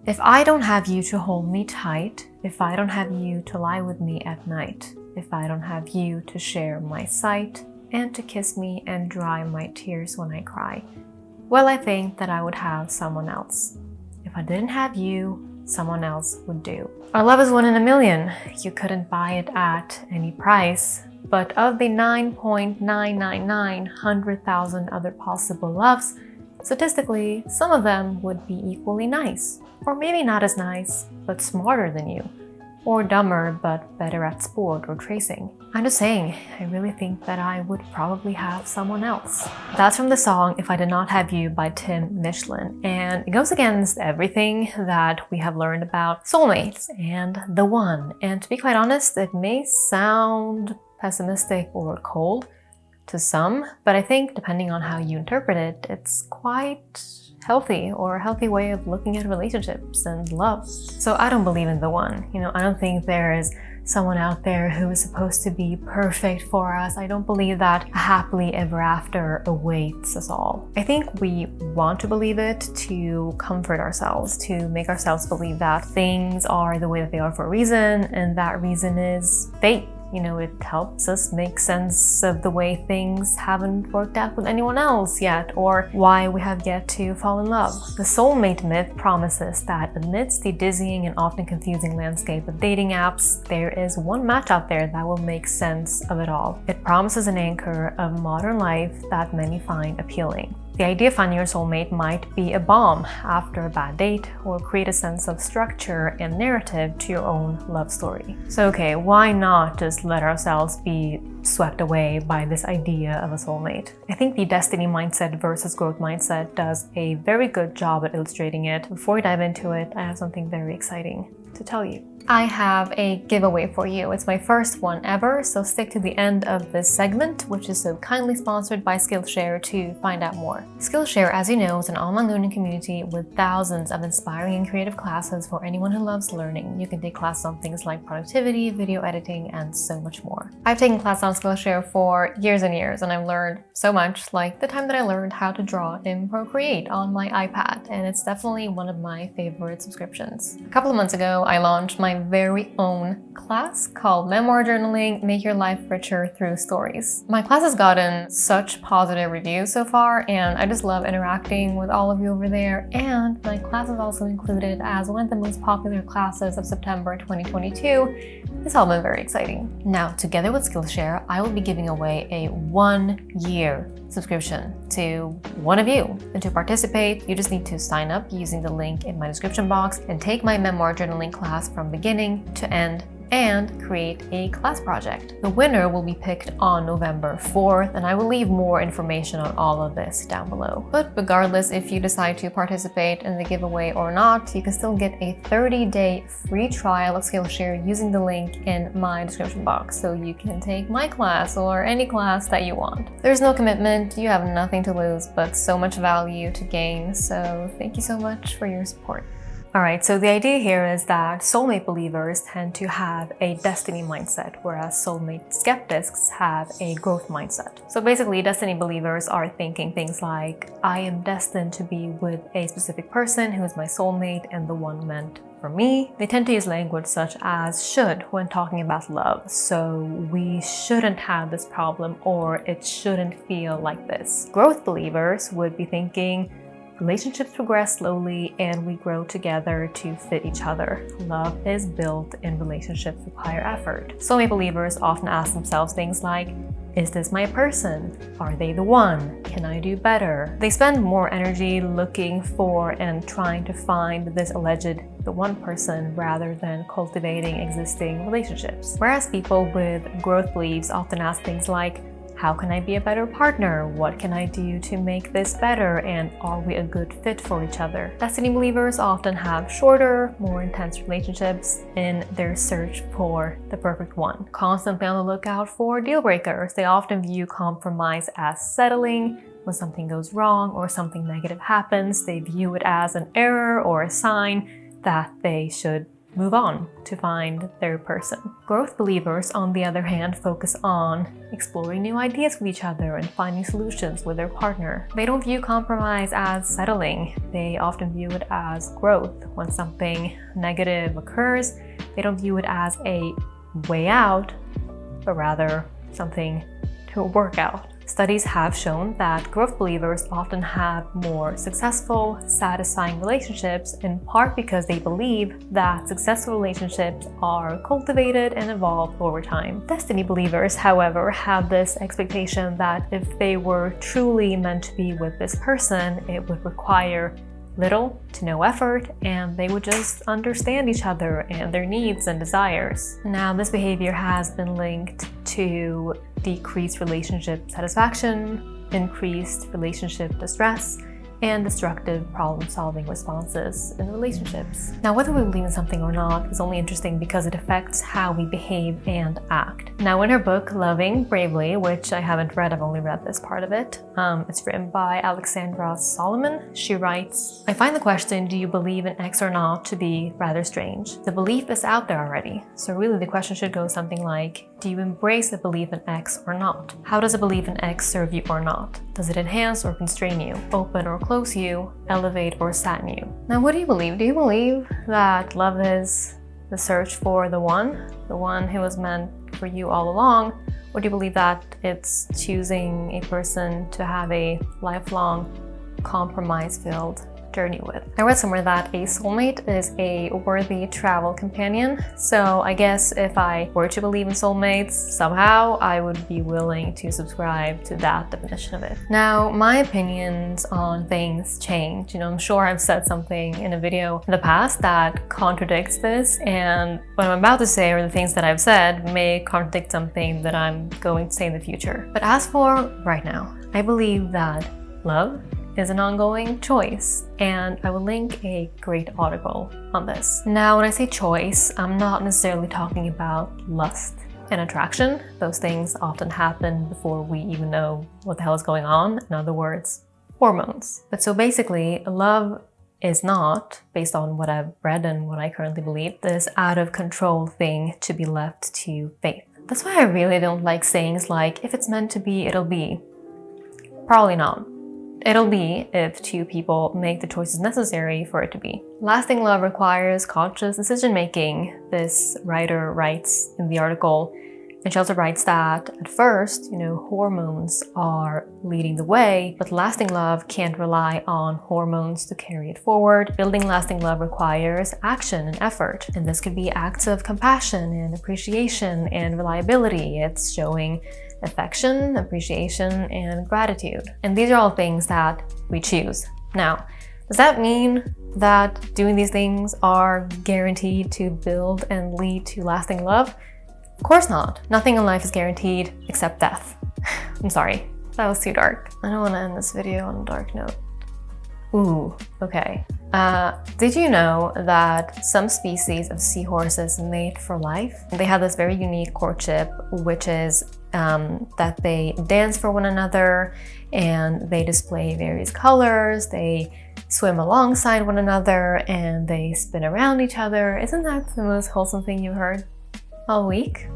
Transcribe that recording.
If I don't have you to hold me tight, if I don't have you to lie with me at night, if I don't have you to share my sight and to kiss me and dry my tears when I cry, well, I think that I would have someone else. If I didn't have you, someone else would do. Our love is 1 in a million. You couldn't buy it at any price. But of the 9,999,100,000 other possible loves, statistically, some of them would be equally nice. Or maybe not as nice, but smarter than you. Or dumber, but better at sport or tracing. I'm just saying, I really think that I would probably have someone else. That's from the song If I Did Not Have You by Tim Michelin, and it goes against everything that we have learned about soulmates and the one. And to be quite honest, it may sound pessimistic or cold to some, but I think depending on how you interpret it, it's quite healthy or a healthy way of looking at relationships and love. So I don't believe in the one. I don't think there is someone out there who is supposed to be perfect for us. I don't believe that a happily ever after awaits us all. I think we want to believe it to comfort ourselves, to make ourselves believe that things are the way that they are for a reason, and that reason is fate. It helps us make sense of the way things haven't worked out with anyone else yet, or why we have yet to fall in love. The soulmate myth promises that amidst the dizzying and often confusing landscape of dating apps, there is one match out there that will make sense of it all. It promises an anchor of modern life that many find appealing. The idea of finding your soulmate might be a balm after a bad date, or create a sense of structure and narrative to your own love story. So okay, why not just let ourselves be swept away by this idea of a soulmate? I think the destiny mindset versus growth mindset does a very good job at illustrating it. Before we dive into it, I have something very exciting to tell you. I have a giveaway for you. It's my first one ever, so stick to the end of this segment, which is so kindly sponsored by Skillshare, to find out more. Skillshare, as you know, is an online learning community with thousands of inspiring and creative classes for anyone who loves learning. You can take classes on things like productivity, video editing, and so much more. I've taken classes on Skillshare for years and years, and I've learned so much, like the time that I learned how to draw in Procreate on my iPad, and it's definitely one of my favorite subscriptions. A couple of months ago, I launched my very own class called Memoir Journaling: Make Your Life Richer Through Stories. My class has gotten such positive reviews so far, and I just love interacting with all of you over there. And my class is also included as one of the most popular classes of September 2022. It's all been very exciting. Now, together with Skillshare, I will be giving away a 1-year subscription to one of you. And to participate, you just need to sign up using the link in my description box and take my memoir journaling class from beginning to end and create a class project. The winner will be picked on November 4th, and I will leave more information on all of this down below. But regardless if you decide to participate in the giveaway or not, you can still get a 30-day free trial of Skillshare using the link in my description box, so you can take my class or any class that you want. There's no commitment, you have nothing to lose, but so much value to gain, so thank you so much for your support. Alright, so the idea here is that soulmate believers tend to have a destiny mindset, whereas soulmate skeptics have a growth mindset. So basically, destiny believers are thinking things like, I am destined to be with a specific person who is my soulmate and the one meant for me. They tend to use language such as should when talking about love. So we shouldn't have this problem, or it shouldn't feel like this. Growth believers would be thinking, relationships progress slowly and we grow together to fit each other. Love is built in relationships with higher effort. Soulmate believers often ask themselves things like, is this my person? Are they the one? Can I do better? They spend more energy looking for and trying to find this alleged the one person rather than cultivating existing relationships. Whereas people with growth beliefs often ask things like, how can I be a better partner? What can I do to make this better? And are we a good fit for each other? Destiny believers often have shorter, more intense relationships in their search for the perfect one. Constantly on the lookout for deal breakers, they often view compromise as settling. When something goes wrong or something negative happens, they view it as an error or a sign that they should move on to find their person. Growth believers, on the other hand, focus on exploring new ideas with each other and finding solutions with their partner. They don't view compromise as settling. They often view it as growth. When something negative occurs, they don't view it as a way out, but rather something to work out. Studies have shown that growth believers often have more successful, satisfying relationships, in part because they believe that successful relationships are cultivated and evolve over time. Destiny believers, however, have this expectation that if they were truly meant to be with this person, it would require little to no effort, and they would just understand each other and their needs and desires. Now, this behavior has been linked to decreased relationship satisfaction, increased relationship distress, and destructive problem-solving responses in relationships. Now, whether we believe in something or not is only interesting because it affects how we behave and act. Now, in her book, Loving Bravely, which I haven't read, I've only read this part of it, it's written by Alexandra Solomon. She writes, "I find the question, do you believe in X or not, to be rather strange. The belief is out there already. So really the question should go something like, do you embrace a belief in X or not? How does a belief in X serve you or not? Does it enhance or constrain you, open or close you, elevate or sadden you?" Now, what do you believe? Do you believe that love is the search for the one who was meant for you all along? Or do you believe that it's choosing a person to have a lifelong, compromise-filled journey with? I read somewhere that a soulmate is a worthy travel companion. So I guess if I were to believe in soulmates, somehow I would be willing to subscribe to that definition of it. Now, my opinions on things change. I'm sure I've said something in a video in the past that contradicts this, and what I'm about to say, or the things that I've said, may contradict something that I'm going to say in the future. But as for right now, I believe that love is an ongoing choice, and I will link a great article on this. Now, when I say choice, I'm not necessarily talking about lust and attraction. Those things often happen before we even know what the hell is going on. In other words, hormones. But so basically, love is not, based on what I've read and what I currently believe, this out of control thing to be left to fate. That's why I really don't like sayings like, if it's meant to be, it'll be. Probably not. It'll be if two people make the choices necessary for it to be. Lasting love requires conscious decision-making, this writer writes in the article. And she also writes that at first, hormones are leading the way, but lasting love can't rely on hormones to carry it forward. Building lasting love requires action and effort. And this could be acts of compassion and appreciation and reliability. It's showing affection, appreciation, and gratitude. And these are all things that we choose. Now, does that mean that doing these things are guaranteed to build and lead to lasting love? Of course not. Nothing in life is guaranteed except death. I'm sorry, that was too dark. I don't want to end this video on a dark note. Ooh, okay. Did you know that some species of seahorses mate for life? They have this very unique courtship, which is that they dance for one another and they display various colors, they swim alongside one another, and they spin around each other. Isn't that the most wholesome thing you've heard all week?